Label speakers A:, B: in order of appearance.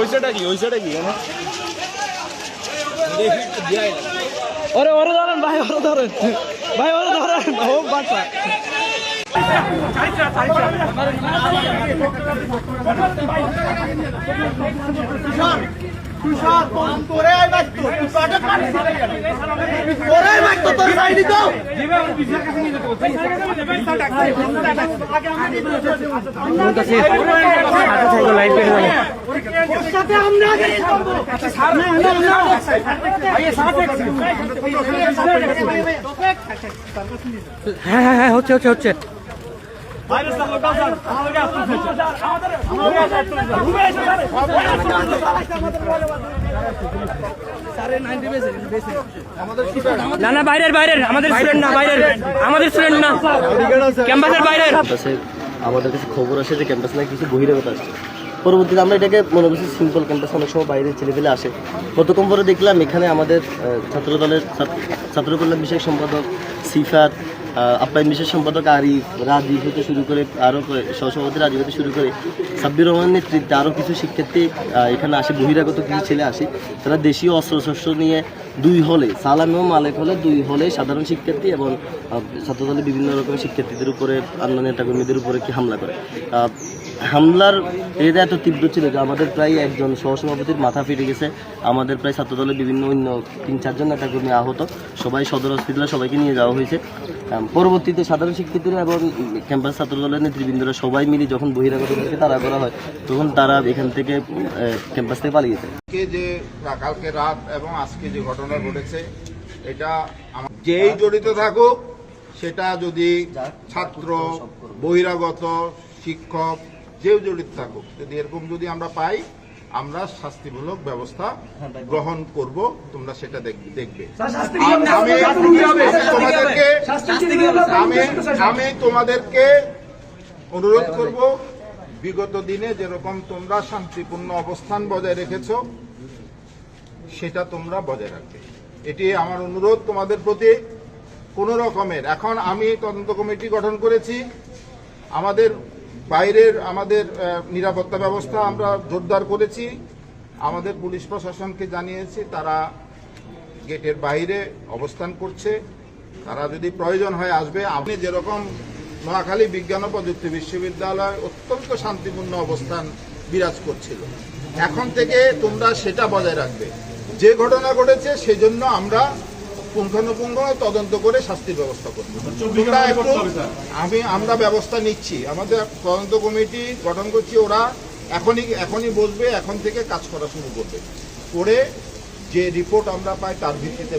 A: হইছেটা কি এখানে?
B: ওরে ওরে ধরেন ভাই, ওরে ধরেন ভাই, ওরে ধরেন হোক বাচ্চা। হ্যাঁ হ্যাঁ হ্যাঁ, হচ্ছে হচ্ছে হচ্ছে। না না, বাইরের বাইরের, আমাদের স্টুডেন্ট না, বাইরের আমাদের স্টুডেন্ট না, ক্যাম্পাসের বাইরের।
C: আমাদের কাছে খবর আসে যে ক্যাম্পাস নাকি কিছু বহিরাগত আসছে। পরবর্তীতে আমরা এটাকে মনে করছি সিম্পল ক্যাম্পাস, অনেক সময় বাইরের ছেলেপেলে আসে। কতক্ষণ পরে দেখলাম এখানে আমাদের ছাত্র দলের ছাত্র কল্যাণ বিষয়ক সম্পাদক সিফাত, আপ্যায়ন বিষয়ক সম্পাদক আরিফ, রাজীব হতে শুরু করে আরও সহসভাপতি রাজীব হতে শুরু করে সাব্বির রহমানের নেতৃত্বে আরও কিছু শিক্ষার্থী এখানে আসে, বহিরাগত কিছু ছেলে আসে। তারা দেশীয় অস্ত্রশস্ত্র নিয়ে দুই হলে, সালাম এবং মালেক হলে দুই হলে সাধারণ শিক্ষার্থী এবং ছাত্রদলের বিভিন্ন রকমের শিক্ষার্থীদের উপরে, অন্য নেতাকর্মীদের উপরে কি হামলা করে। হামলার এটা এত তীব্র ছিল যে আমাদের প্রায় একজন সহসভাপতির মাথা ফেটে গেছে। আমাদের প্রায় ছাত্রদলের বিভিন্ন অন্য 3-4 জন নেতাকর্মী আহত, সবাই সদর হসপিটালে সবাইকে নিয়ে যাওয়া হয়েছে। পরবর্তীতে সাধারণ শিক্ষার্থীরা এবং ক্যাম্পাস ছাত্রদলের নেতৃবৃন্দরা সবাই মিলে যখন বহিরাগতদেরকে তাড়া করা হয়, তখন তারা এখান থেকে ক্যাম্পাস থেকে পালিয়ে যায়।
D: যে কালকে রাত এবং আজকে যে ঘটনা ঘটেছে, এটা যেই জড়িত থাকুক, সেটা যদি ছাত্র, বহিরাগত, শিক্ষক, যেও জড়িত থাকুক, যদি এরকম যদি আমরা পাই, আমরা শাস্তিমূলক ব্যবস্থা গ্রহণ করব। তোমরা সেটা দেখবে। আমি তোমাদেরকে অনুরোধ করব, বিগত দিনে যেরকম তোমরা শান্তিপূর্ণ অবস্থান বজায় রেখেছ, সেটা তোমরা বজায় রাখবে। এটি আমার অনুরোধ তোমাদের প্রতি। কোনো রকমের, এখন আমি তদন্ত কমিটি গঠন করেছি, আমাদের বাইরের আমাদের নিরাপত্তা ব্যবস্থা আমরা জোরদার করেছি। আমাদের পুলিশ প্রশাসনকে জানিয়েছি, তারা গেটের বাইরে অবস্থান করছে, তারা যদি প্রয়োজন হয় আসবে। আপনি যেরকম নোয়াখালী বিজ্ঞান ও প্রযুক্তি বিশ্ববিদ্যালয় অত্যন্ত শান্তিপূর্ণ অবস্থান বিরাজ করছিল, এখন থেকে তোমরা সেটা বজায় রাখবে। যে ঘটনা ঘটেছে সেজন্য আমরা পুঙ্খানুপুঙ্খ তদন্ত করে শাস্তির ব্যবস্থা করব। আমরা ব্যবস্থা নিচ্ছি, আমাদের তদন্ত কমিটি গঠন করছি, ওরা এখনই বসবে, এখন থেকে কাজ করা শুরু করবে, করে যে রিপোর্ট আমরা পাই তার ভিত্তিতে